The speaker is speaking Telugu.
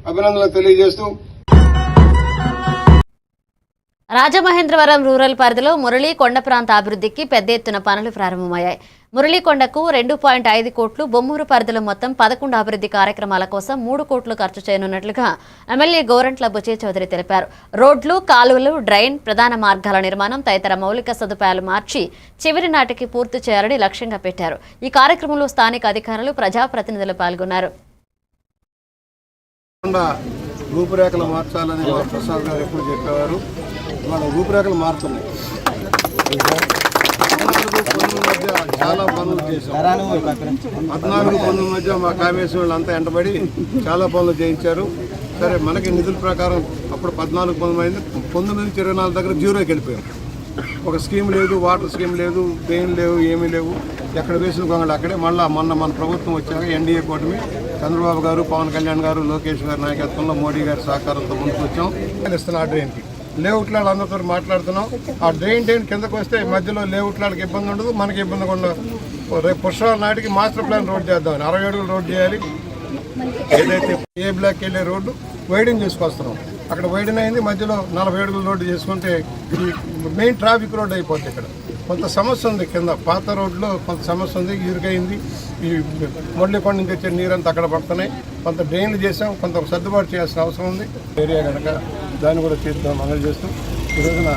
అభినందనలు తెలియజేస్తూ రాజమహేంద్రవరం రూరల్ పరిధిలో మురళీ కొండ ప్రాంత అభివృద్ధికి పెద్ద ఎత్తున పనులు ప్రారంభమయ్యాయి. మురళీకొండకు 2.5 కోట్లు, బొమ్మూరు పరిధిలో మొత్తం 11 అభివృద్ధి కార్యక్రమాల కోసం 3 కోట్లు ఖర్చు చేయనున్నట్లుగా ఎమ్మెల్యే గోరంట్ల బుచ్చే చౌదరి తెలిపారు. రోడ్లు, కాలువలు, డ్రైన్, ప్రధాన మార్గాల నిర్మాణం తదితర మౌలిక సదుపాయాలు మార్చి చివరి నాటికి పూర్తి చేయాలని లక్ష్యంగా పెట్టారు. ఈ కార్యక్రమంలో స్థానిక అధికారులు, ప్రజాప్రతినిధులు పాల్గొన్నారు. రూపురేఖలు మార్చాలని ప్రసాద్ గారు ఎప్పుడు చెప్పేవారు. మన రూపురేఖలు మారుతున్నాయి. 14 మధ్య చాలా పనులు చేశాం. 14 మధ్య మా కామేశ్వర వాళ్ళంతా ఎంటబడి చాలా పనులు చేయించారు. సరే, మనకి నిధుల ప్రకారం అప్పుడు 14 అయింది. 19 నుంచి 24 దగ్గర జీరోకి వెళ్ళిపోయాం. ఒక స్కీమ్ లేదు, వాటర్ స్కీమ్ లేదు, పెయిన్ లేవు, ఏమీ లేవు. ఎక్కడ వేసిన గొంగళి అక్కడే. మళ్ళీ మన ప్రభుత్వం వచ్చాక ఎన్డీఏ కూటమి చంద్రబాబు గారు, పవన్ కళ్యాణ్ గారు, లోకేష్ గారి నాయకత్వంలో మోడీ గారి సహకారంతో ముందుకు వచ్చాం. ఇస్తున్నాం. ఆ డ్రైన్కి లేఅవుట్లాడు అందరితో మాట్లాడుతున్నాం. ఆ డ్రైన్ కిందకు వస్తే మధ్యలో లేఅవుట్లాడికి ఇబ్బంది ఉండదు, మనకి ఇబ్బంది ఉండదు. రేపు పుష్కరాల నాటికి మాస్టర్ ప్లాన్ రోడ్ చేద్దామని 60 అడుగులు రోడ్ చేయాలి. ఏదైతే ఏ బ్లాక్ వెళ్ళే రోడ్డు వైడింగ్ చేసుకొస్తున్నాం. అక్కడ వైడింగ్ అయింది, మధ్యలో 40 అడుగుల రోడ్డు చేసుకుంటే ఈ మెయిన్ ట్రాఫిక్ రోడ్ అయిపోతుంది. ఇక్కడ కొంత సమస్య ఉంది. కింద పాత రోడ్లో కొంత సమస్య ఉంది, ఇరుకైంది. ఈ మురళీకొండ నుంచి వచ్చే నీరంతా అక్కడ పడుతున్నాయి. కొంత డ్రైన్లు చేసాం, కొంత సర్దుబాటు చేయాల్సిన అవసరం ఉంది. ఏరియా కనుక దాన్ని కూడా తీద్దాం అమలు చేస్తూ ఈ రోజున